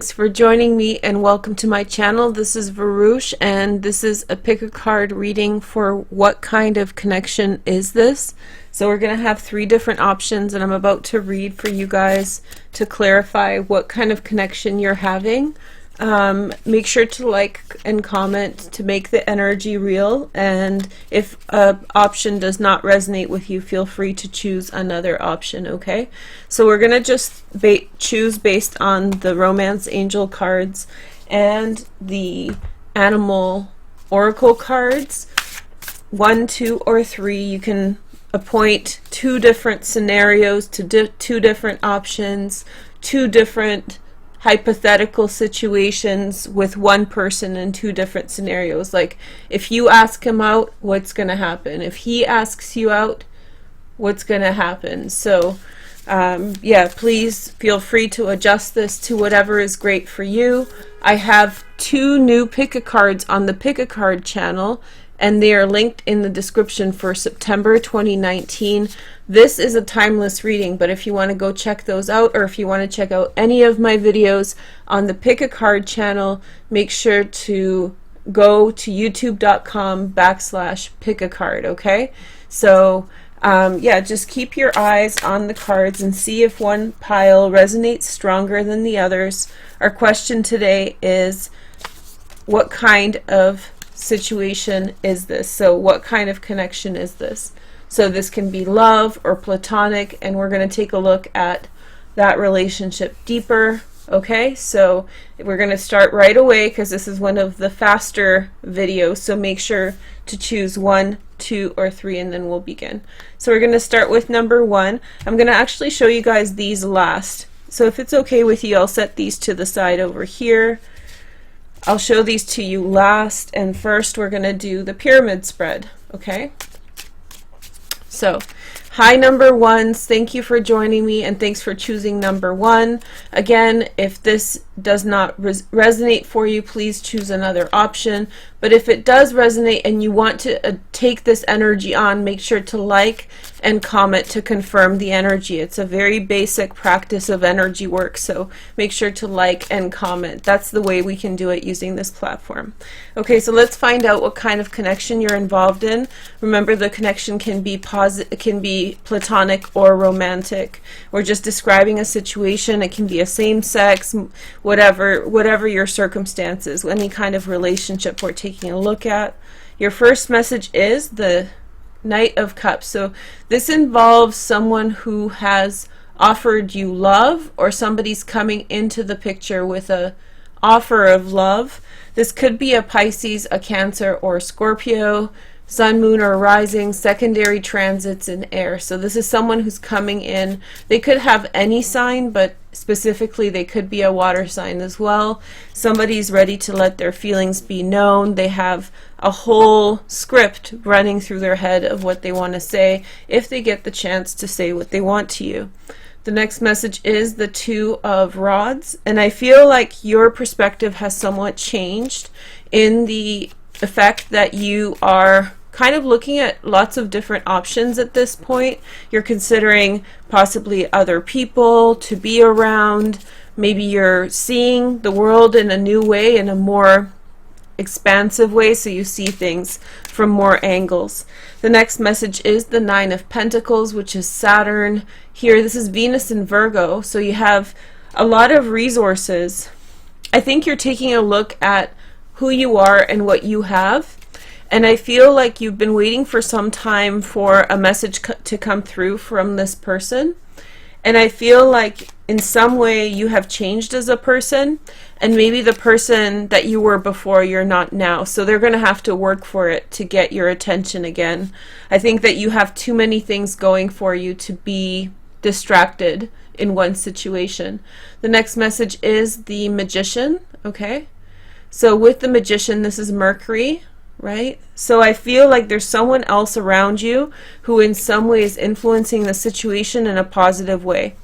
Thanks for joining me and welcome to my channel. This is Veroosh and this is a pick a card reading for what kind of connection is this. So we're going to have 3 different options and I'm about to read for you guys to clarify what kind of connection you're having. Make sure to like and comment to make the energy real, and if an option does not resonate with you, feel free to choose another option, okay? So we're going to just choose based on the romance angel cards and the animal oracle cards. 1, 2, or 3. You can appoint 2 different scenarios to 2 different options, 2 different hypothetical situations with one person in 2 different scenarios. Like if you ask him out, what's going to happen? If he asks you out, what's going to happen? So yeah, please feel free to adjust this to whatever is great for you. I have 2 new pick-a-cards on the pick-a-card channel, and they are linked in the description for September 2019. This is a timeless reading, but if you want to go check those out, or if you want to check out any of my videos on the Pick a Card channel, make sure to go to youtube.com/pick-a-card, okay? So yeah, just keep your eyes on the cards and see if one pile resonates stronger than the others. Our question today is, what kind of situation is this? So what kind of connection is this? So this can be love or platonic, and we're going to take a look at that relationship deeper. Okay, so we're going to start right away because this is one of the faster videos, so make sure to choose 1, 2, or 3 and then we'll begin. So we're going to start with number 1. I'm going to actually show you guys these last, so if it's okay with you, I'll set these to the side over here. I'll show these to you last, and first we're going to do the pyramid spread, okay? So, hi number 1s, thank you for joining me and thanks for choosing number 1. Again, if this does not resonate for you, please choose another option. But if it does resonate and you want to take this energy on, make sure to like and comment to confirm the energy. It's a very basic practice of energy work, so make sure to like and comment. That's the way we can do it using this platform. Okay, so let's find out what kind of connection you're involved in. Remember, the connection can be platonic or romantic. We're just describing a situation. It can be a same-sex, whatever your circumstances, any kind of relationship we're taking a look at. Your first message is the Knight of Cups. So this involves someone who has offered you love, or somebody's coming into the picture with a offer of love. This could be a Pisces, a Cancer, or a Scorpio, Sun, Moon, or Rising, secondary transits in air. So this is someone who's coming in. They could have any sign, but specifically they could be a water sign as well. Somebody's ready to let their feelings be known. They have a whole script running through their head of what they want to say if they get the chance to say what they want to you. The next message is the 2 of Rods, and I feel like your perspective has somewhat changed in the effect that you are kind of looking at lots of different options at this point. You're considering possibly other people to be around. Maybe you're seeing the world in a new way, in a more expansive way, so you see things from more angles. The next message is the 9 of Pentacles, which is Saturn. Here, this is Venus in Virgo, so you have a lot of resources. I think you're taking a look at who you are and what you have, and I feel like you've been waiting for some time for a message to come through from this person, and I feel like in some way you have changed as a person, and maybe the person that you were before you're not now, so they're going to have to work for it to get your attention again. I think that you have too many things going for you to be distracted in one situation. The next message is the Magician, okay? So with the Magician, this is Mercury, right? So I feel like there's someone else around you who in some way is influencing the situation in a positive way.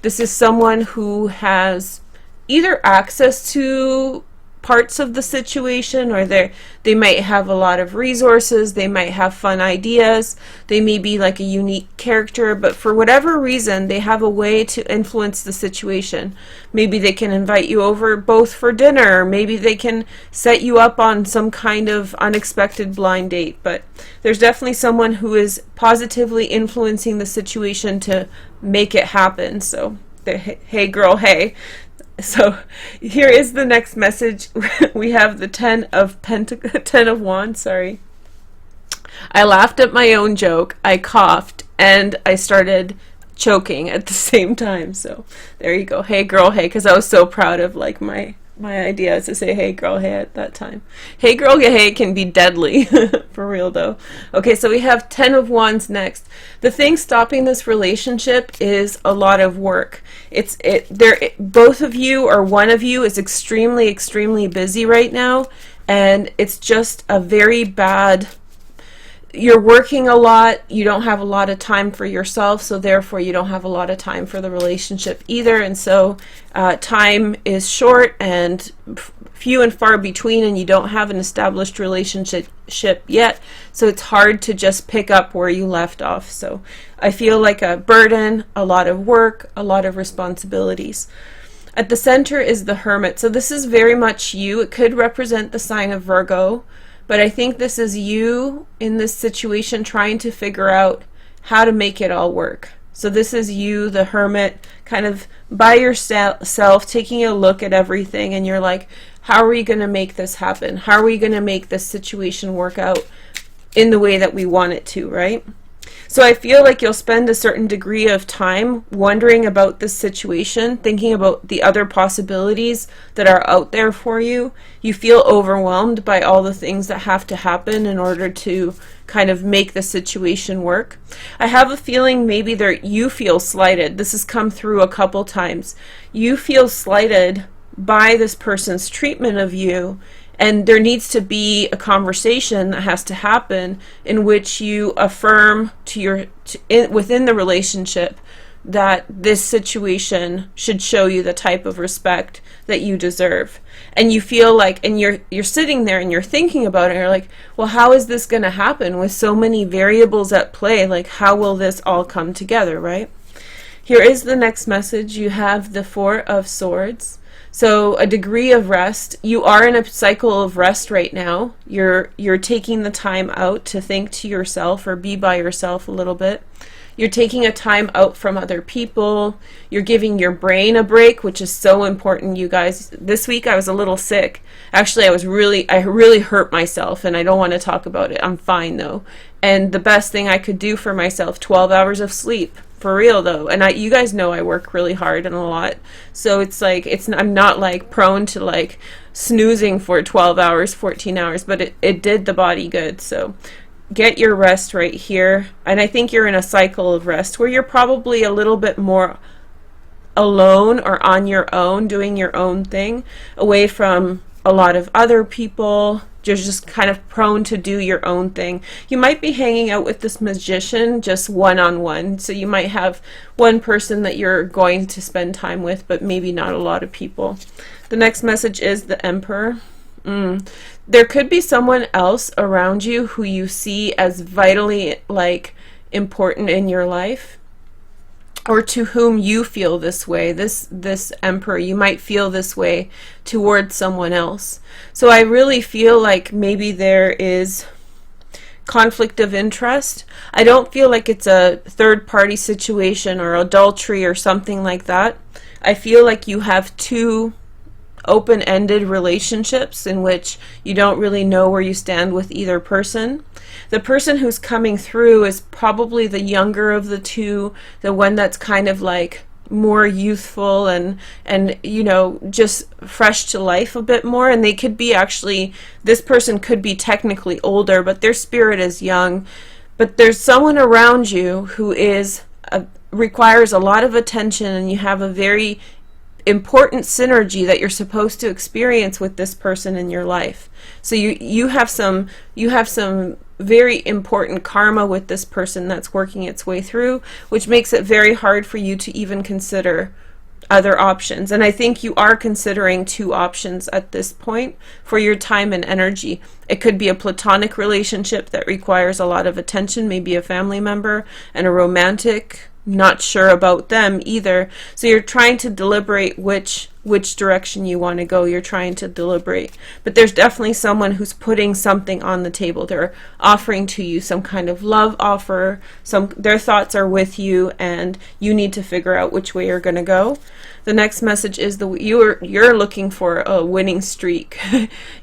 This is someone who has either access to parts of the situation, or they might have a lot of resources, they might have fun ideas, they may be like a unique character, but for whatever reason they have a way to influence the situation. Maybe they can invite you over both for dinner, or maybe they can set you up on some kind of unexpected blind date, but there's definitely someone who is positively influencing the situation to make it happen. So hey girl, hey. So here is the next message. We have the Ten of Wands, sorry. I laughed at my own joke, I coughed, and I started choking at the same time. So there you go. Hey girl, hey, because I was so proud of like my idea to say hey girl, hey at that time. Hey girl, hey can be deadly. For real though. Okay, so we have Ten of Wands next. The thing stopping this relationship is a lot of work. Both of you or one of you is extremely busy right now, and it's just a very bad, you're working a lot, you don't have a lot of time for yourself, so therefore you don't have a lot of time for the relationship either, and so time is short and few and far between, and you don't have an established relationship yet, so it's hard to just pick up where you left off. So I feel like a burden, a lot of work, a lot of responsibilities. At the center is the Hermit, so this is very much you. It could represent the sign of Virgo, but I think this is you in this situation trying to figure out how to make it all work. So this is you, the Hermit, kind of by yourself, taking a look at everything, and you're like, how are we going to make this happen? How are we going to make this situation work out in the way that we want it to, right? So I feel like you'll spend a certain degree of time wondering about this situation, thinking about the other possibilities that are out there for you. You feel overwhelmed by all the things that have to happen in order to kind of make the situation work. I have a feeling maybe you feel slighted. This has come through a couple times. You feel slighted by this person's treatment of you, and there needs to be a conversation that has to happen in which you affirm within the relationship that this situation should show you the type of respect that you deserve. And you feel like, and you're sitting there and you're thinking about it, and you're like, well, how is this going to happen with so many variables at play? Like, how will this all come together, right? Here is the next message. You have the Four of Swords. So a degree of rest. You are in a cycle of rest right now. You're taking the time out to think to yourself or be by yourself a little bit. You're taking a time out from other people. You're giving your brain a break, which is so important, you guys. This week I was a little sick. Actually, I really hurt myself, and I don't want to talk about it. I'm fine though. And the best thing I could do for myself, 12 hours of sleep. For real though, and you guys know I work really hard and a lot, so it's like I'm not like prone to like snoozing for 12 hours, 14 hours, but it did the body good. So get your rest right here, and I think you're in a cycle of rest where you're probably a little bit more alone or on your own, doing your own thing, away from a lot of other people. You're just kind of prone to do your own thing. You might be hanging out with this magician just one-on-one. So you might have one person that you're going to spend time with, but maybe not a lot of people. The next message is the Emperor. There could be someone else around you who you see as vitally like important in your life, or to whom you feel this way. This Emperor, you might feel this way towards someone else. So I really feel like maybe there is conflict of interest. I don't feel like it's a third-party situation or adultery or something like that. I feel like you have two open-ended relationships in which you don't really know where you stand with either person. The person who's coming through is probably the younger of the two, the one that's kind of like more youthful and you know, just fresh to life a bit more. And they could be actually, this person could be technically older, but their spirit is young. But there's someone around you who requires a lot of attention, and you have a very important synergy that you're supposed to experience with this person in your life. So you have some very important karma with this person that's working its way through, which makes it very hard for you to even consider other options. And I think you are considering two options at this point for your time and energy. It could be a platonic relationship that requires a lot of attention, maybe a family member, and a romantic, not sure about them either. So you're trying to deliberate which direction you want to go. You're trying to deliberate. But there's definitely someone who's putting something on the table. They're offering to you some kind of love offer. Their thoughts are with you, and you need to figure out which way you're going to go. The next message is you're looking for a winning streak.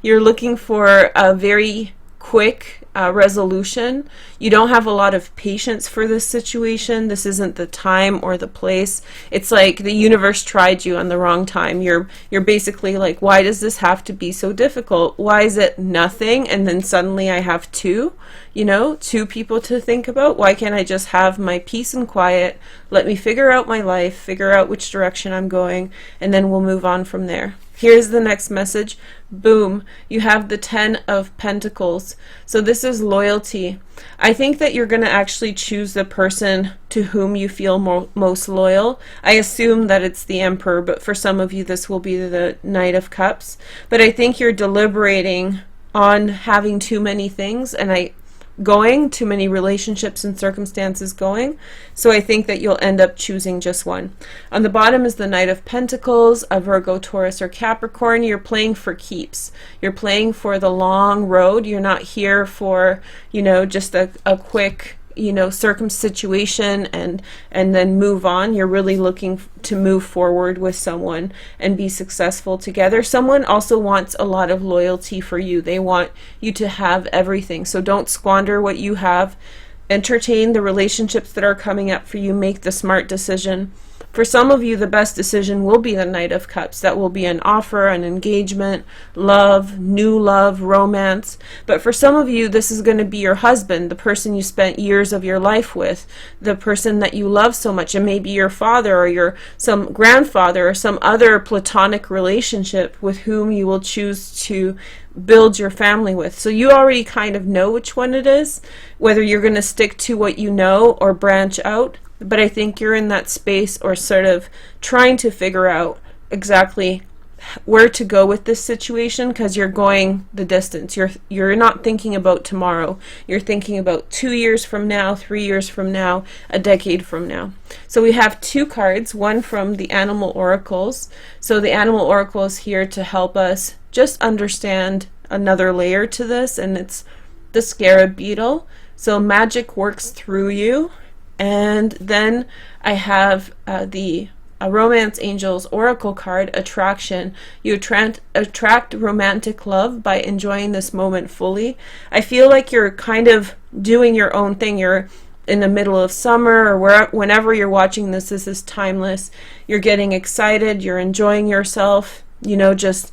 You're looking for a very quick resolution. You don't have a lot of patience for this situation. This isn't the time or the place. It's like the universe tried you on the wrong time. You're basically like, why does this have to be so difficult? Why is it nothing? And then suddenly I have two people to think about. Why can't I just have my peace and quiet? Let me figure out my life, figure out which direction I'm going, and then we'll move on from there. Here's the next message. Boom. You have the 10 of Pentacles. So this is loyalty. I think that you're going to actually choose the person to whom you feel most loyal. I assume that it's the Emperor, but for some of you this will be the Knight of Cups. But I think you're deliberating on having too many things, and too many relationships and circumstances going. So I think that you'll end up choosing just one. On the bottom is the Knight of Pentacles, a Virgo, Taurus, or Capricorn. You're playing for keeps. You're playing for the long road. You're not here for, just a quick situation and then move on. You're really looking to move forward with someone and be successful together. Someone also wants a lot of loyalty for you. They want you to have everything. So don't squander what you have. Entertain the relationships that are coming up for you. Make the smart decision. For some of you, the best decision will be the Knight of Cups. That will be an offer, an engagement, love, new love, romance. But for some of you, this is going to be your husband, the person you spent years of your life with, the person that you love so much, and maybe your father or some grandfather or some other platonic relationship with whom you will choose to build your family with. So you already kind of know which one it is, whether you're going to stick to what you know or branch out. But I think you're in that space, or sort of trying to figure out exactly where to go with this situation, because you're going the distance. You're not thinking about tomorrow. You're thinking about 2 years from now, 3 years from now, a decade from now. So we have two cards, one from the Animal Oracles. So the Animal Oracle is here to help us just understand another layer to this, and it's the Scarab Beetle. So magic works through you. And then I have the Romance Angels Oracle card, Attraction. You attract romantic love by enjoying this moment fully. I feel like you're kind of doing your own thing. You're in the middle of summer, or whenever you're watching this is timeless. You're getting excited. You're enjoying yourself, just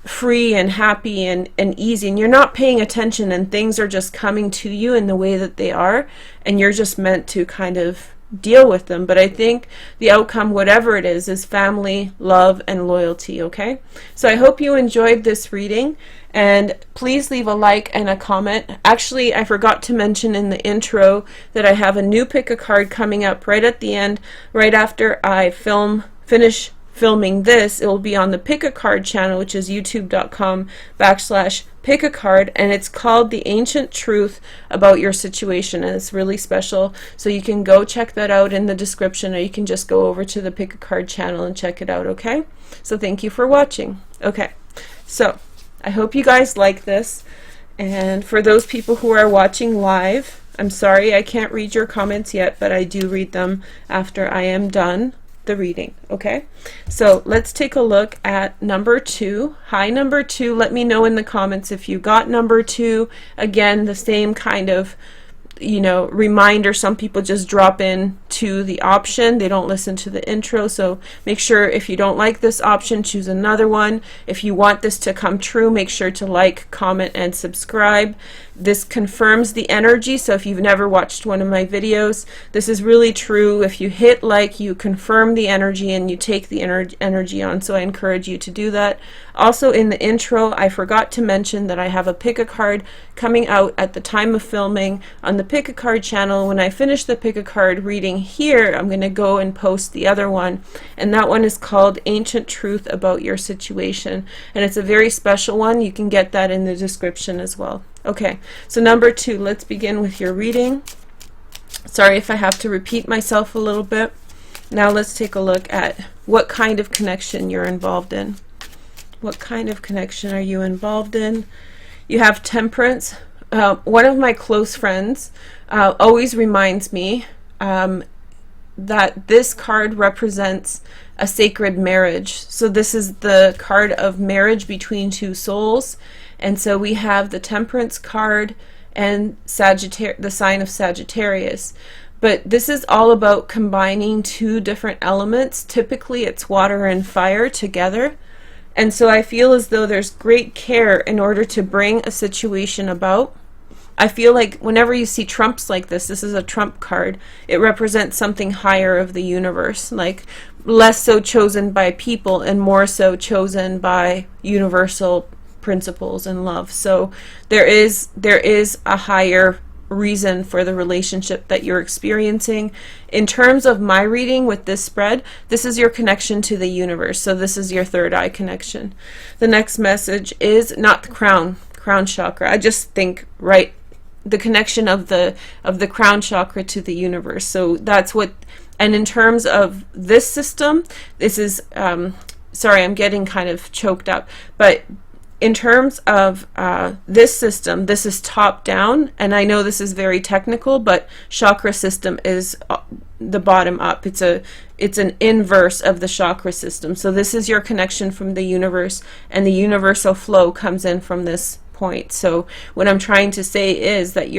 free and happy and easy, and you're not paying attention, and things are just coming to you in the way that they are, and you're just meant to kind of deal with them. But I think the outcome, whatever it is family, love, and loyalty. Okay, so I hope you enjoyed this reading, and please leave a like and a comment. Actually, I forgot to mention in the intro that I have a new pick a card coming up right at the end, right after I finish filming this. It will be on the Pick a Card channel, which is youtube.com/pick a card, and it's called The Ancient Truth About Your Situation, and it's really special. So you can go check that out in the description, or you can just go over to the Pick a Card channel and check it out. Okay, so thank you for watching. Okay, so I hope you guys like this, and for those people who are watching live, I'm sorry I can't read your comments yet, but I do read them after I am done the reading. Okay, so let's take a look at number 2. Hi, number 2. Let me know in the comments if you got number 2. Again, the same kind of reminder. Some people just drop in to the option, they don't listen to the intro. So make sure, if you don't like this option, choose another one. If you want this to come true, make sure to like, comment, and subscribe. This confirms the energy. So if you've never watched one of my videos, this is really true. If you hit like, you confirm the energy and you take the energy on. So I encourage you to do that. Also, in the intro, I forgot to mention that I have a pick a card coming out at the time of filming on the Pick a Card channel. When I finish the Pick a Card reading here, I'm going to go and post the other one, and that one is called Ancient Truth About Your Situation, and it's a very special one. You can get that in the description as well. Okay, so number 2, let's begin with your reading. Sorry if I have to repeat myself a little bit. Now let's take a look at what kind of connection you're involved in. What kind of connection are you involved in? You have Temperance. One of my close friends always reminds me that this card represents a sacred marriage. So this is the card of marriage between two souls. And so we have the Temperance card and the sign of Sagittarius. But this is all about combining two different elements. Typically it's water and fire together. And so I feel as though there's great care in order to bring a situation about. I feel like whenever you see trumps like this is a trump card, it represents something higher of the universe, like less so chosen by people and more so chosen by universal principles and love. So there is a higher reason for the relationship that you're experiencing. In terms of my reading with this spread, this is your connection to the universe. So this is your third eye connection. The next message is not the crown chakra. I just think the connection of the crown chakra to the universe. So that's what, and in terms of this system, this is sorry, I'm getting kind of choked up, but in terms of this system, this is top down, and I know this is very technical, but chakra system is the bottom up. It's an inverse of the chakra system. So this is your connection from the universe, and the universal flow comes in from this point. So what I'm trying to say is that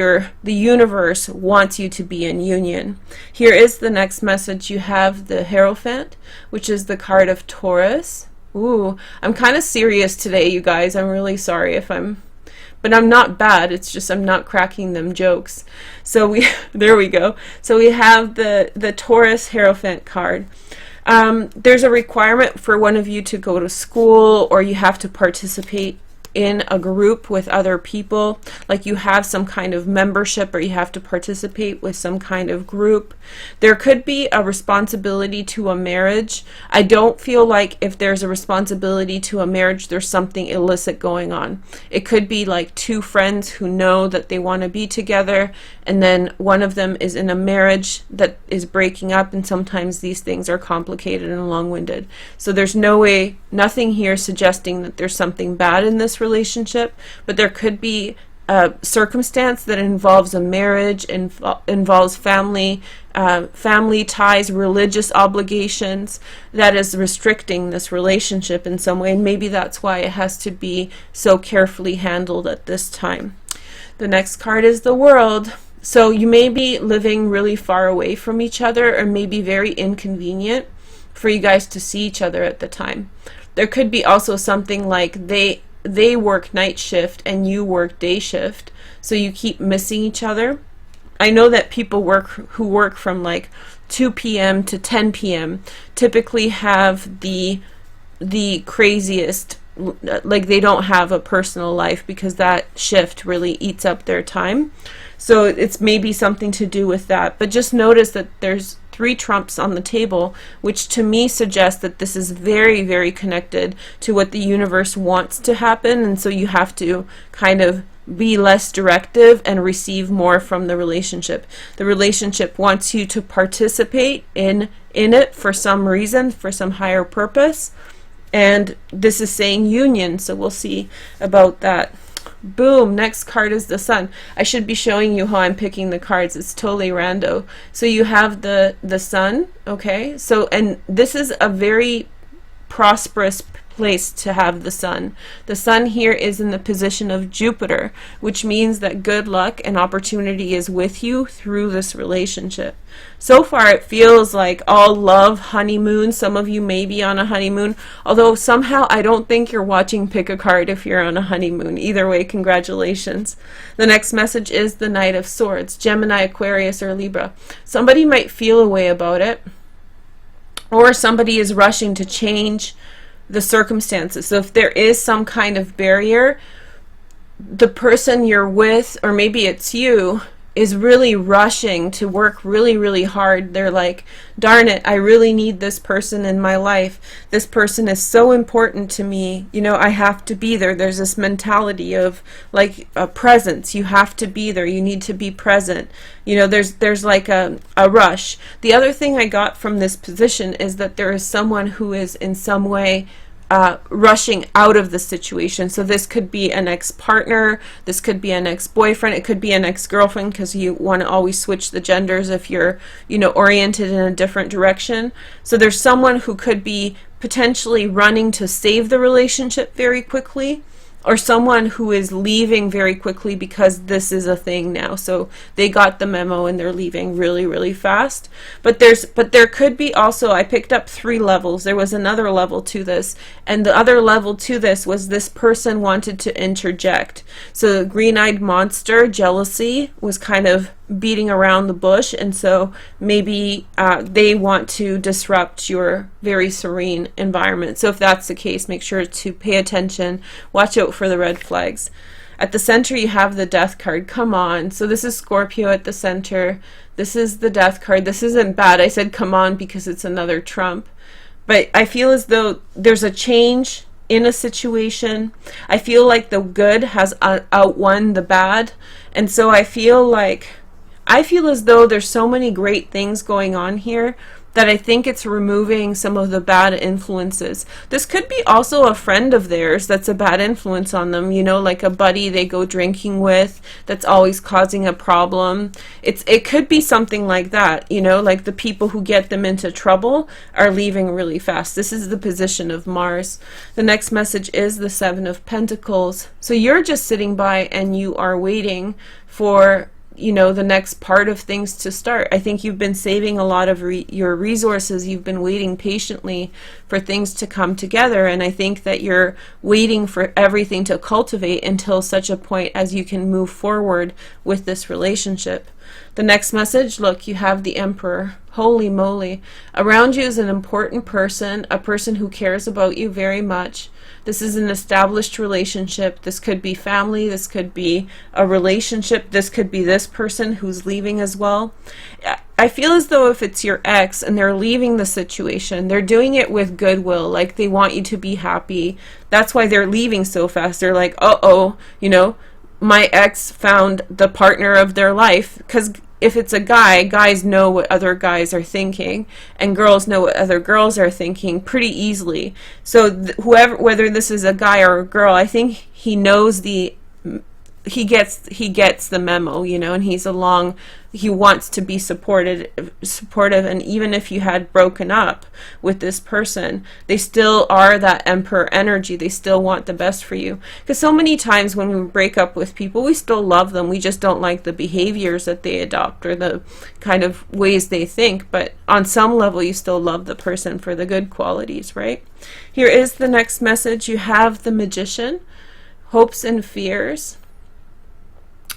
the universe wants you to be in union. Here is the next message. You have the Hierophant, which is the card of Taurus. Ooh, I'm kind of serious today, you guys. I'm really sorry but I'm not bad. It's just I'm not cracking them jokes. So there we go. So we have the Taurus Hierophant card. There's a requirement for one of you to go to school, or you have to participate in a group with other people, like you have some kind of membership or you have to participate with some kind of group. There could be a responsibility to a marriage. I don't feel like if there's a responsibility to a marriage, there's something illicit going on. It could be like two friends who know that they want to be together, and then one of them is in a marriage that is breaking up, and sometimes these things are complicated and long-winded. So there's nothing here suggesting that there's something bad in this relationship, but there could be a circumstance that involves a marriage, involves family ties, religious obligations, that is restricting this relationship in some way, and maybe that's why it has to be so carefully handled at this time. The next card is the World. So you may be living really far away from each other, or maybe very inconvenient for you guys to see each other at the time. There could be also something like they work night shift and you work day shift, so you keep missing each other. I know that people who work from like 2 p.m. to 10 p.m. typically have the craziest, like they don't have a personal life because that shift really eats up their time. So it's maybe something to do with that. But just notice that there's 3 trumps on the table, which to me suggests that this is very, very connected to what the universe wants to happen. And so you have to kind of be less directive and receive more from the relationship. The relationship wants you to participate in it for some reason, for some higher purpose. And this is saying union, so we'll see about that. Boom, next card is the Sun. I should be showing you how I'm picking the cards. It's totally rando. So you have the Sun, okay? So, and this is a very prosperous place to have the Sun. The Sun here is in the position of Jupiter, which means that good luck and opportunity is with you through this relationship. So far it feels like all love, honeymoon. Some of you may be on a honeymoon, although somehow I don't think you're watching Pick a Card if you're on a honeymoon. Either way, congratulations. The next message is the Knight of Swords, Gemini, Aquarius, or Libra. Somebody might feel a way about it, or somebody is rushing to change the circumstances. So if there is some kind of barrier, the person you're with, or maybe it's you, is really rushing to work really, really hard. They're like, darn it, I really need this person in my life. This person is so important to me. You know, I have to be there. There's this mentality of like a presence. You have to be there. You need to be present. You know, there's like a rush. The other thing I got from this position is that there is someone who is in some way rushing out of the situation. So this could be an ex-partner, this could be an ex-boyfriend, it could be an ex-girlfriend, because you want to always switch the genders if you're, you know, oriented in a different direction. So there's someone who could be potentially running to save the relationship very quickly, or someone who is leaving very quickly because this is a thing now. So they got the memo and they're leaving really, really fast. But there could be also, I picked up 3 levels. There was another level to this, and the other level to this was this person wanted to interject. So the green-eyed monster, jealousy, was kind of beating around the bush, and so maybe they want to disrupt your very serene environment. So if that's the case, make sure to pay attention, watch out for the red flags. At the center you have the death card. Come on. So this is Scorpio at the center. This is the death card. This isn't bad. I said come on because it's another Trump, but I feel as though there's a change in a situation. I feel like the good has outwon the bad, and so I feel as though there's so many great things going on here that I think it's removing some of the bad influences. This could be also a friend of theirs that's a bad influence on them, you know, like a buddy they go drinking with that's always causing a problem. It could be something like that, you know, like the people who get them into trouble are leaving really fast. This is the position of Mars. The next message is the 7 of Pentacles. So you're just sitting by and you are waiting for, you know, the next part of things to start. I think you've been saving a lot of your resources. You've been waiting patiently for things to come together, and I think that you're waiting for everything to cultivate until such a point as you can move forward with this relationship. The next message, look, you have the Emperor. Holy moly. Around you is an important person, a person who cares about you very much. This is an established relationship. This could be family. This could be a relationship. This could be this person who's leaving as well. I feel as though if it's your ex and they're leaving the situation, they're doing it with goodwill. Like they want you to be happy. That's why they're leaving so fast. They're like, uh-oh, you know, my ex found the partner of their life. Because if it's a guy, guys know what other guys are thinking, and girls know what other girls are thinking pretty easily. So whoever, whether this is a guy or a girl, I think he knows he gets the memo, you know, and he wants to be supportive, and even if you had broken up with this person, they still are that Emperor energy. They still want the best for you, because so many times when we break up with people, we still love them. We just don't like the behaviors that they adopt or the kind of ways they think, but on some level you still love the person for the good qualities, right? Here is the next message. You have the Magician, hopes and fears.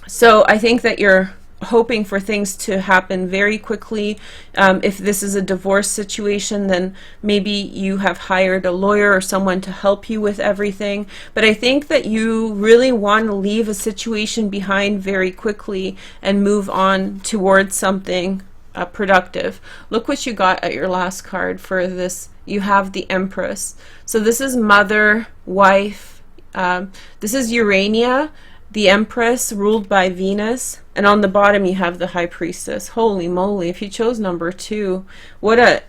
So I think that you're hoping for things to happen very quickly. If this is a divorce situation, then maybe you have hired a lawyer or someone to help you with everything. But I think that you really want to leave a situation behind very quickly and move on towards something productive. Look what you got at your last card for this. You have the Empress. So this is mother, wife. This is Urania, the Empress, ruled by Venus, and on the bottom you have the High Priestess. Holy moly, if you chose number 2, what a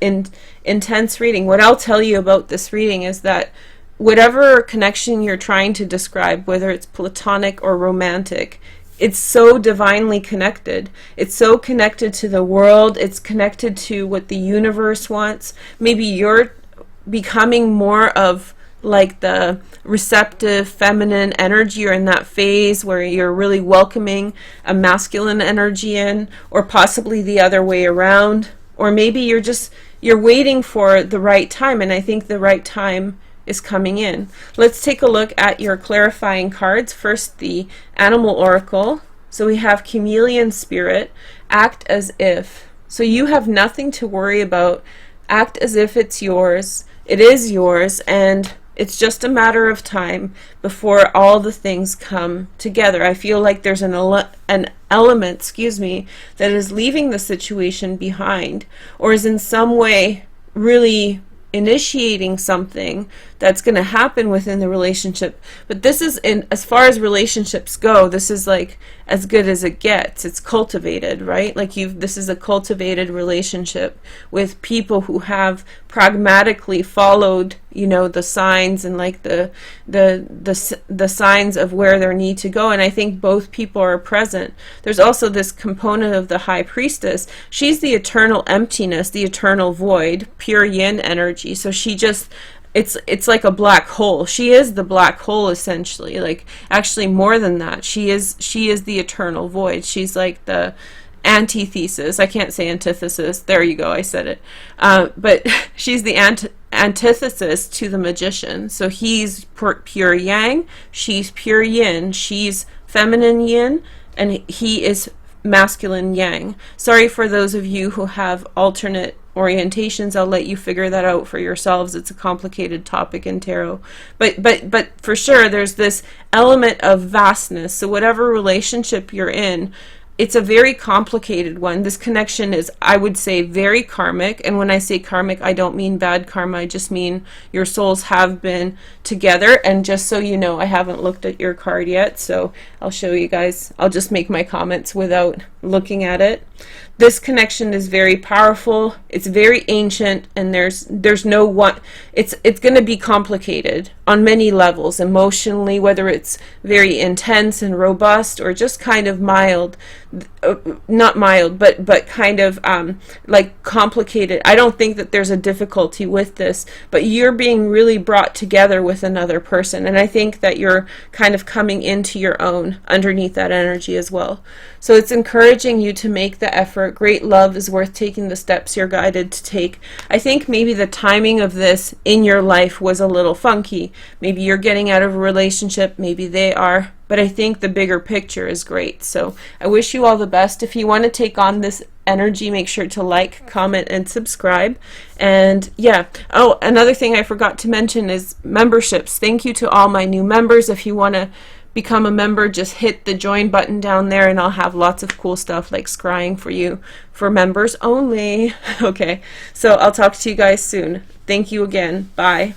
intense reading. What I'll tell you about this reading is that whatever connection you're trying to describe, whether it's platonic or romantic, it's so divinely connected. It's so connected to the world. It's connected to what the universe wants. Maybe you're becoming more of like the receptive feminine energy, or in that phase where you're really welcoming a masculine energy in, or possibly the other way around. Or maybe you're waiting for the right time, and I think the right time is coming in. Let's take a look at your clarifying cards. First, the Animal Oracle. So we have Chameleon Spirit, act as if. So you have nothing to worry about. Act as if it's yours. It is yours, and It's just a matter of time before all the things come together. I feel like there's an element, excuse me, that is leaving the situation behind, or is in some way really initiating something that's going to happen within the relationship. But this is, in as far as relationships go, this is like as good as it gets. It's cultivated, right? Like this is a cultivated relationship with people who have pragmatically followed, you know, the signs and like the signs of where they need to go. And I think both people are present. There's also this component of the high priestess. She's the eternal emptiness, the eternal void, pure yin energy. So she just, it's like a black hole. She is the black hole, essentially. Like, actually more than that, she is the eternal void. She's like the antithesis. I can't say antithesis. There you go, I said it. But she's the antithesis to the magician. So he's pure yang, she's pure yin. She's feminine yin, and he is masculine yang. Sorry for those of you who have alternate orientations. I'll let you figure that out for yourselves. It's a complicated topic in tarot, but for sure there's this element of vastness. So whatever relationship you're in, it's a very complicated one. This connection is, I would say, very karmic. And when I say karmic, I don't mean bad karma. I just mean your souls have been together. And just so you know, I haven't looked at your card yet, so I'll show you guys. I'll just make my comments without looking at it. This connection is very powerful. It's very ancient, and there's no one. It's going to be complicated on many levels, emotionally, whether it's very intense and robust or just kind of mild, not mild, but kind of like complicated. I don't think that there's a difficulty with this, but you're being really brought together with another person, and I think that you're kind of coming into your own underneath that energy as well. So it's encouraging you to make the effort. Great love is worth taking the steps you're guided to take. I think maybe the timing of this in your life was a little funky. Maybe you're getting out of a relationship, maybe they are, but I think the bigger picture is great. So I wish you all the best. If you want to take on this energy, make sure to like, comment, and subscribe. And yeah, oh, another thing I forgot to mention is memberships. Thank you to all my new members. If you want to become a member, just hit the join button down there, and I'll have lots of cool stuff like scrying for you for members only. Okay, so I'll talk to you guys soon. Thank you again. Bye.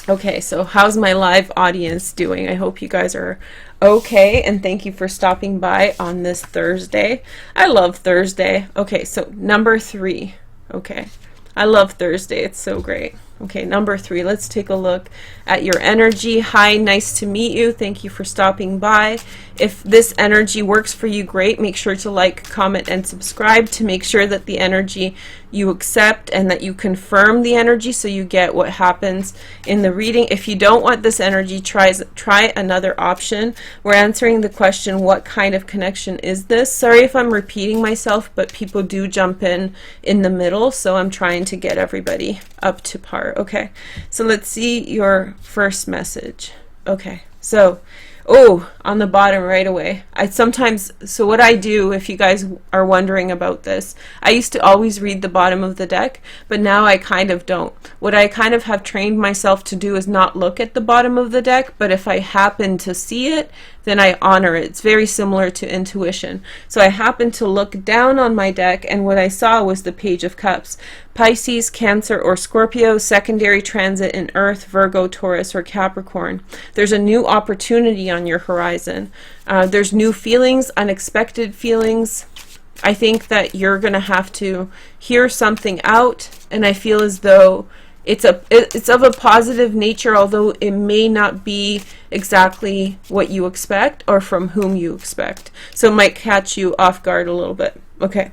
Okay, so how's my live audience doing? I hope you guys are okay, and thank you for stopping by on this Thursday. I love Thursday. Okay, so number 3. Okay, I love Thursday. It's so great. Okay, number 3, let's take a look at your energy. Hi, nice to meet you. Thank you for stopping by. If this energy works for you, great. Make sure to like, comment, and subscribe to make sure that the energy you accept and that you confirm the energy so you get what happens in the reading. If you don't want this energy, try another option. We're answering the question, what kind of connection is this? Sorry if I'm repeating myself, but people do jump in the middle, so I'm trying to get everybody up to par. Okay, so let's see your first message. Okay, so on the bottom right away, so what I do, if you guys are wondering about this, I used to always read the bottom of the deck, but now I kind of don't. What I kind of have trained myself to do is not look at the bottom of the deck, but if I happen to see it, then I honor it. It's very similar to intuition. So I happened to look down on my deck, and what I saw was the Page of Cups. Pisces, Cancer, or Scorpio, secondary transit in Earth, Virgo, Taurus, or Capricorn. There's a new opportunity on your horizon. There's new feelings, unexpected feelings. I think that you're going to have to hear something out, and I feel as though it's of a positive nature, although it may not be exactly what you expect or from whom you expect. So it might catch you off guard a little bit. Okay.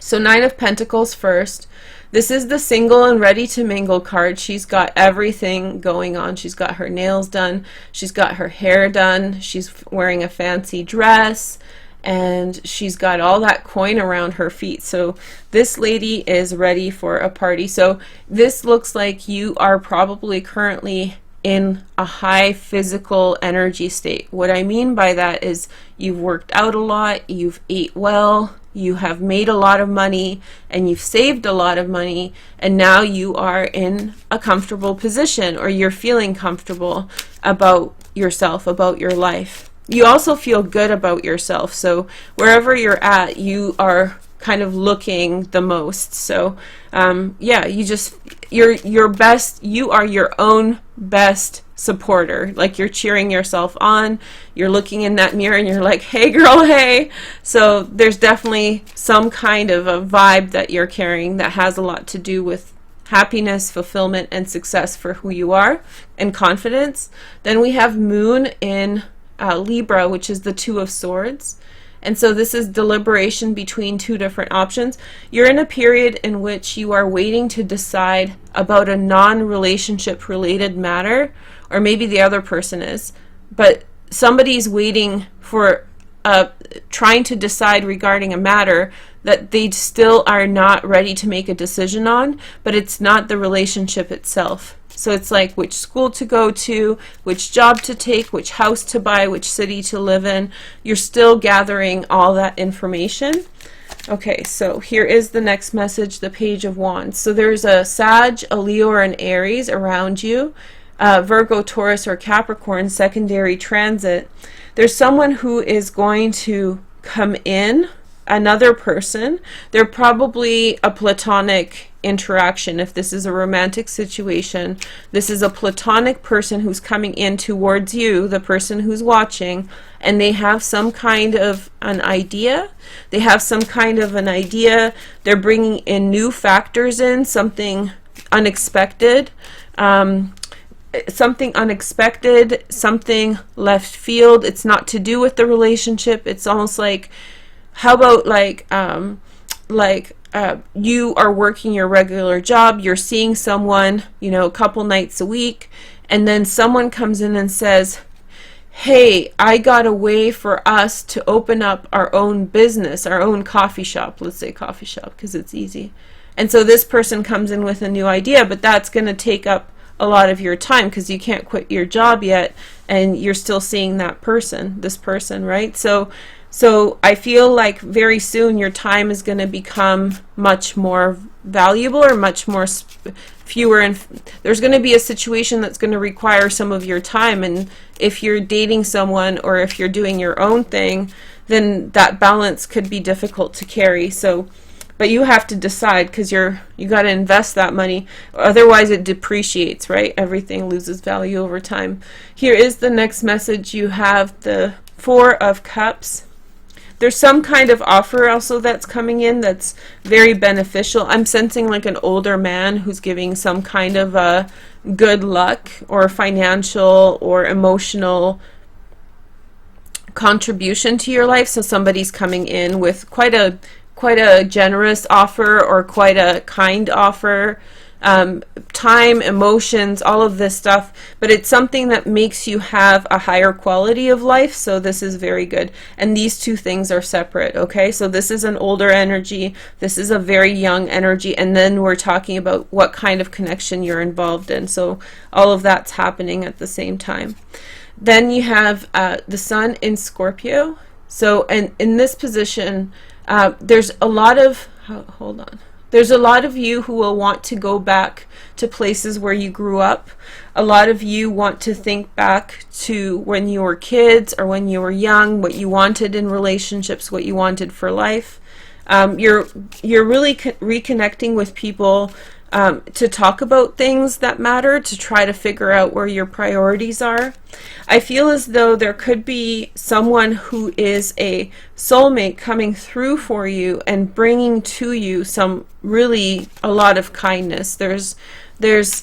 So 9 of Pentacles first. This is the single and ready to mingle card. She's got everything going on. She's got her nails done. She's got her hair done. She's wearing a fancy dress. And she's got all that coin around her feet. So this lady is ready for a party. So this looks like you are probably currently in a high physical energy state. What I mean by that is you've worked out a lot, you've ate well, you have made a lot of money and you've saved a lot of money, and now you are in a comfortable position, or you're feeling comfortable about yourself, about your life. You also feel good about yourself, so wherever you're at, you are kind of looking the most. So yeah, you're best, you are your own best supporter. Like, you're cheering yourself on, you're looking in that mirror and you're like, hey girl, hey. So there's definitely some kind of a vibe that you're carrying that has a lot to do with happiness, fulfillment, and success for who you are, and confidence. Then we have Moon in Libra, which is the Two of Swords. And so this is deliberation between two different options. You're in a period in which you are waiting to decide about a non-relationship related matter, or maybe the other person is, but somebody's waiting for trying to decide regarding a matter that they still are not ready to make a decision on, but it's not the relationship itself. So it's like which school to go to, which job to take, which house to buy, which city to live in. You're still gathering all that information. Okay, so here is the next message, the Page of Wands. So there's a Sag, a Leo, or an Aries around you. Virgo, Taurus, or Capricorn secondary transit. There's someone who is going to come in, another person. They're probably a platonic interaction. If this is a romantic situation, this is a platonic person who's coming in towards you, the person who's watching, and they have some kind of an idea. They have some kind of an idea. They're bringing in new factors in, something unexpected. Something unexpected, something left field. It's not to do with the relationship. It's almost like, how about you are working your regular job, you're seeing someone, you know, a couple nights a week, and then someone comes in and says, hey, I got a way for us to open up our own business, our own coffee shop. Let's say coffee shop because it's easy. And so this person comes in with a new idea, but that's going to take up a lot of your time because you can't quit your job yet, and you're still seeing that person, this person, right? So I feel like very soon your time is going to become much more valuable, or much more fewer, and there's going to be a situation that's going to require some of your time. And if you're dating someone, or if you're doing your own thing, then that balance could be difficult to carry. So, but you have to decide, because you got to invest that money, otherwise it depreciates, right? Everything loses value over time. Here is the next message. You have the Four of Cups. There's some kind of offer also that's coming in that's very beneficial. I'm sensing like an older man who's giving some kind of a good luck or financial or emotional contribution to your life. So somebody's coming in with quite a generous offer, or quite a kind offer, time, emotions, all of this stuff, but it's something that makes you have a higher quality of life. So this is very good, and these two things are separate. Okay, so this is an older energy, this is a very young energy, and then we're talking about what kind of connection you're involved in. So all of that's happening at the same time. Then you have the Sun in Scorpio. So, and in this position, there's a lot of, there's a lot of you who will want to go back to places where you grew up. A lot of you want to think back to when you were kids, or when you were young, what you wanted in relationships, what you wanted for life. You're really reconnecting with people to talk about things that matter, to try to figure out where your priorities are. I feel as though there could be someone who is a soulmate coming through for you and bringing to you a lot of kindness. There's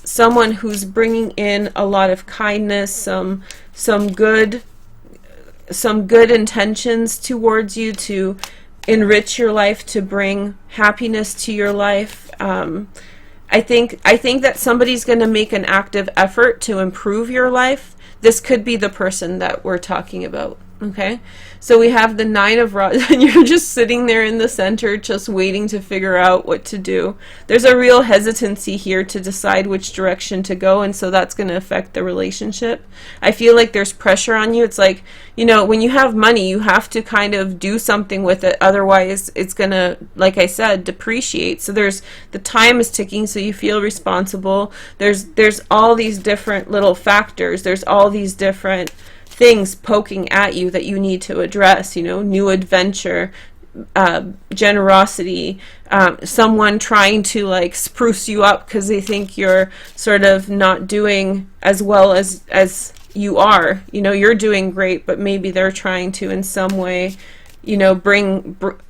someone who's bringing in a lot of kindness, some good intentions towards you to enrich your life, to bring happiness to your life. I think that somebody's going to make an active effort to improve your life. This could be the person that we're talking about. Okay, so we have the Nine of Rods, and you're just sitting there in the center, just waiting to figure out what to do. There's a real hesitancy here to decide which direction to go, and so that's going to affect the relationship. I feel like there's pressure on you. It's like, you know, when you have money, you have to kind of do something with it. Otherwise, it's going to, like I said, depreciate. So there's, the time is ticking, so you feel responsible. There's all these different little factors. There's all these different things poking at you that you need to address, you know, new adventure, generosity, someone trying to like spruce you up because they think you're sort of not doing as well as you are. You know, you're doing great, but maybe they're trying to in some way, you know,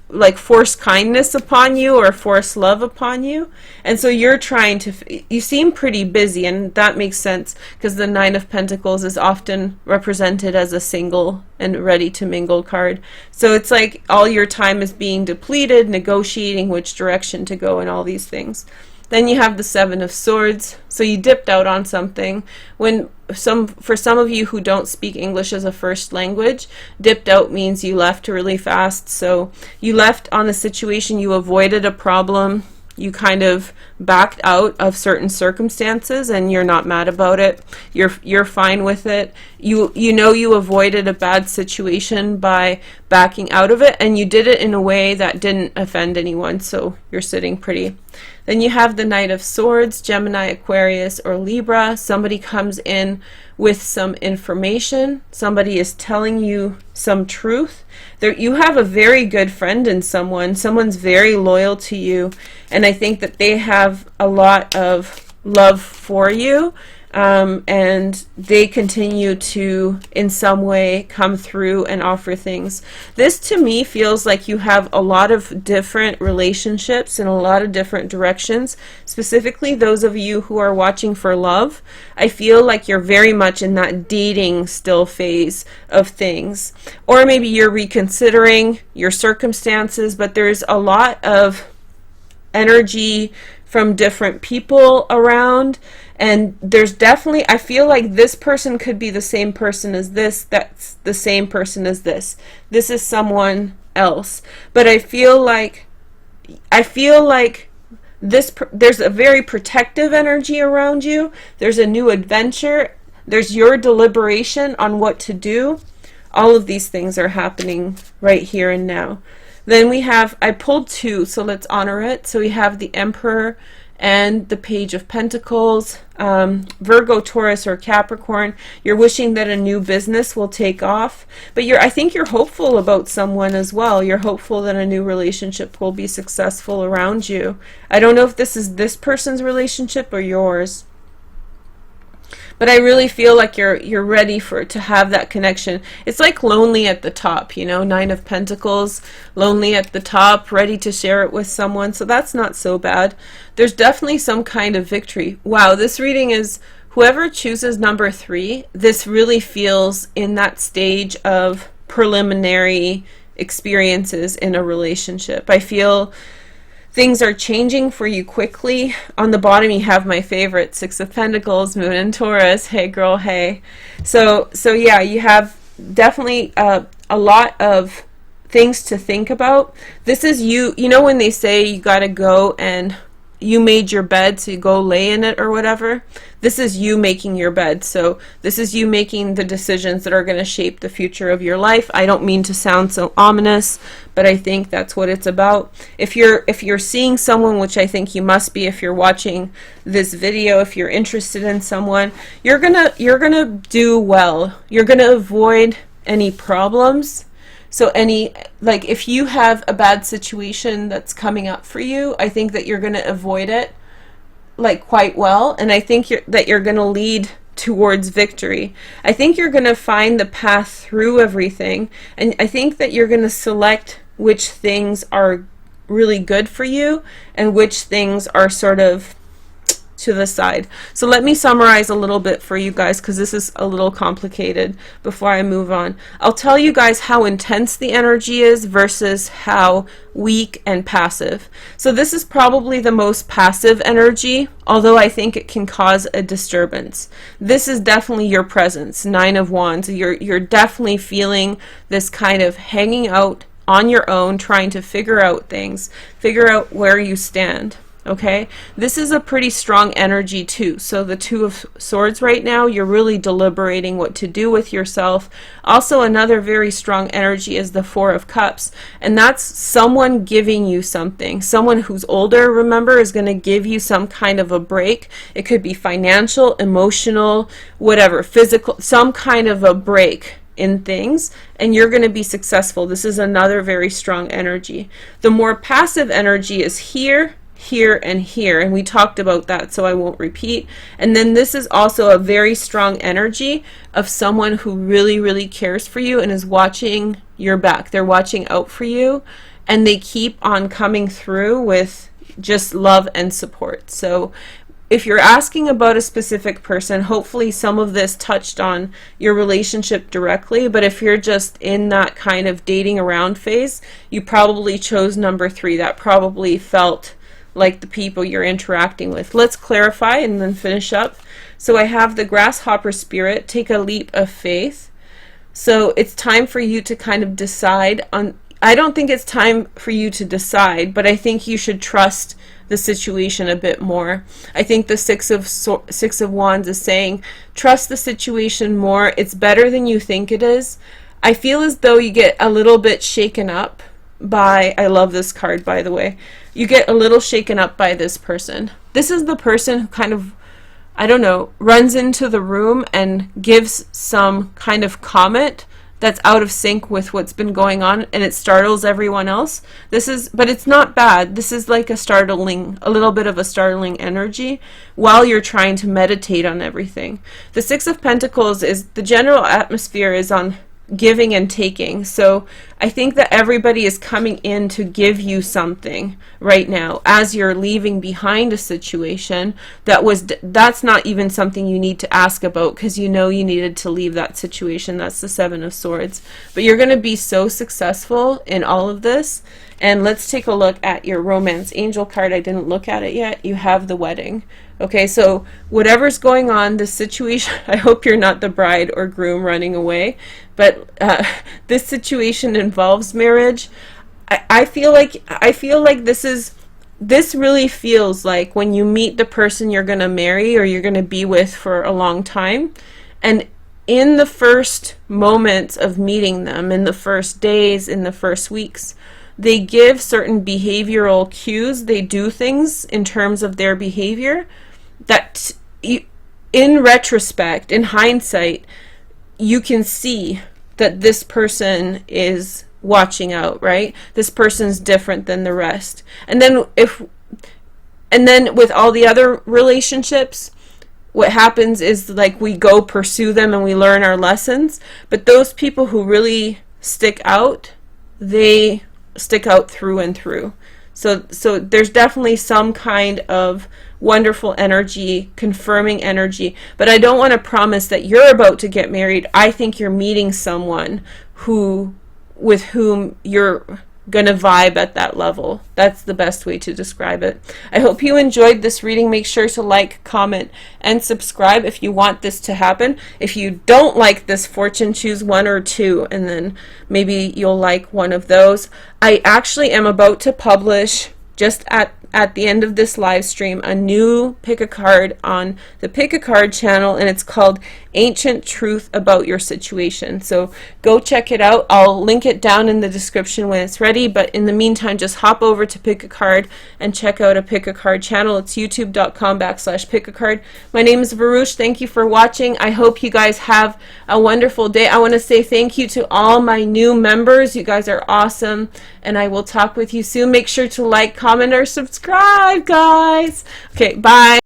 like force kindness upon you or force love upon you. And so you're trying to, you seem pretty busy, and that makes sense because the Nine of Pentacles is often represented as a single and ready to mingle card. So it's like all your time is being depleted, negotiating which direction to go and all these things. Then you have the Seven of Swords. So you dipped out on something. For some of you who don't speak English as a first language, dipped out means you left really fast. So you left on a situation, you avoided a problem, you kind of backed out of certain circumstances, and you're not mad about it. You're fine with it. You know you avoided a bad situation by backing out of it, and you did it in a way that didn't offend anyone, so you're sitting pretty. Then you have the Knight of Swords, Gemini, Aquarius, or Libra. Somebody comes in with some information. Somebody is telling you some truth. You have a very good friend in someone. Someone's very loyal to you, and I think that they have a lot of love for you. And they continue to, in some way, come through and offer things. This, to me, feels like you have a lot of different relationships in a lot of different directions. Specifically, those of you who are watching for love, I feel like you're very much in that dating still phase of things. Or maybe you're reconsidering your circumstances, but there's a lot of energy from different people around. And there's definitely, I feel like this person could be the same person as this, that's the same person as this. This is someone else. But I feel like there's a very protective energy around you. There's a new adventure. There's your deliberation on what to do. All of these things are happening right here and now. Then we have, I pulled two, so let's honor it. So we have the Emperor and the Page of Pentacles. Virgo, Taurus, or Capricorn, you're wishing that a new business will take off, but I think you're hopeful about someone as well. You're hopeful that a new relationship will be successful around you. I don't know if this is this person's relationship or yours, but I really feel like you're ready to have that connection. It's like lonely at the top, you know, Nine of Pentacles, lonely at the top, ready to share it with someone. So that's not so bad. There's definitely some kind of victory. Wow, this reading is, whoever chooses number 3, this really feels in that stage of preliminary experiences in a relationship. I feel things are changing for you quickly. On the bottom you have my favorite, Six of Pentacles, Moon in Taurus. Hey girl, hey. So yeah, you have definitely a lot of things to think about. This is you know when they say you gotta go and you made your bed, so you go lay in it or whatever. This is you making your bed. So this is you making the decisions that are going to shape the future of your life. I don't mean to sound so ominous, but I think that's what it's about. If you're seeing someone, which I think you must be if you're watching this video, if you're interested in someone, you're gonna do well. You're gonna avoid any problems. So if you have a bad situation that's coming up for you, I think that you're going to avoid it like quite well, and I think that you're going to lead towards victory. I think you're going to find the path through everything, and I think that you're going to select which things are really good for you and which things are sort of to the side. So let me summarize a little bit for you guys, because this is a little complicated before I move on. I'll tell you guys how intense the energy is versus how weak and passive. So this is probably the most passive energy, although I think it can cause a disturbance. This is definitely your presence, Nine of Wands. You're definitely feeling this kind of hanging out on your own, trying to figure out things, figure out where you stand. Okay, this is a pretty strong energy too. So the Two of Swords right now, you're really deliberating what to do with yourself. Also, another very strong energy is the Four of Cups, and that's someone giving you something. Someone who's older, remember, is going to give you some kind of a break. It could be financial, emotional, whatever, physical, some kind of a break in things, and you're going to be successful. This is another very strong energy. The more passive energy is here, here, and here, and we talked about that, so I won't repeat. And then this is also a very strong energy of someone who really, really cares for you and is watching your back. They're watching out for you, and they keep on coming through with just love and support. So if you're asking about a specific person, hopefully some of this touched on your relationship directly, but if you're just in that kind of dating around phase, you probably chose number 3. That probably felt like the people you're interacting with. Let's clarify and then finish up. So I have the grasshopper spirit, take a leap of faith. So it's time for you to kind of decide on, I don't think it's time for you to decide, but I think you should trust the situation a bit more. I think the Six of Wands is saying, trust the situation more. It's better than you think it is. I feel as though you get a little bit shaken up by, I love this card, by the way. You get a little shaken up by this person. This is the person who kind of, I don't know, runs into the room and gives some kind of comment that's out of sync with what's been going on, and it startles everyone else. But it's not bad. This is like a little bit of a startling energy while you're trying to meditate on everything. The Six of Pentacles is, the general atmosphere is on giving and taking. So I think that everybody is coming in to give you something right now as you're leaving behind a situation that's not even something you need to ask about, because you know you needed to leave that situation. That's the Seven of Swords. But you're going to be so successful in all of this. And let's take a look at your romance angel card. I didn't look at it yet. You have the wedding. Okay, so whatever's going on, this situation, I hope you're not the bride or groom running away, but this situation involves marriage. I feel like this really feels like when you meet the person you're going to marry or you're going to be with for a long time, and in the first moments of meeting them, in the first days, in the first weeks, they give certain behavioral cues. They do things in terms of their behavior that in retrospect, in hindsight, you can see that this person is watching out, right? This person's different than the rest. And then with all the other relationships, what happens is like we go pursue them and we learn our lessons. But those people who really stick out, they stick out through and through. So there's definitely some kind of wonderful energy, confirming energy, but I don't want to promise that you're about to get married. I think you're meeting someone with whom you're gonna vibe at that level. That's the best way to describe it. I hope you enjoyed this reading. Make sure to like, comment, and subscribe if you want this to happen. If you don't like this fortune, choose 1 or 2, and then maybe you'll like one of those. I actually am about to publish, just at the end of this live stream, a new pick a card on the Pick a Card channel, and it's called Ancient Truth About Your Situation. So go check it out. I'll link it down in the description when it's ready, but in the meantime, just hop over to Pick a Card and check out a Pick a Card channel. It's youtube.com/pickacard. My name is Veroosh. Thank you for watching. I hope you guys have a wonderful day. I want to say thank you to all my new members. You guys are awesome, and I will talk with you soon. Make sure to like, comment, or subscribe, guys. Okay, bye.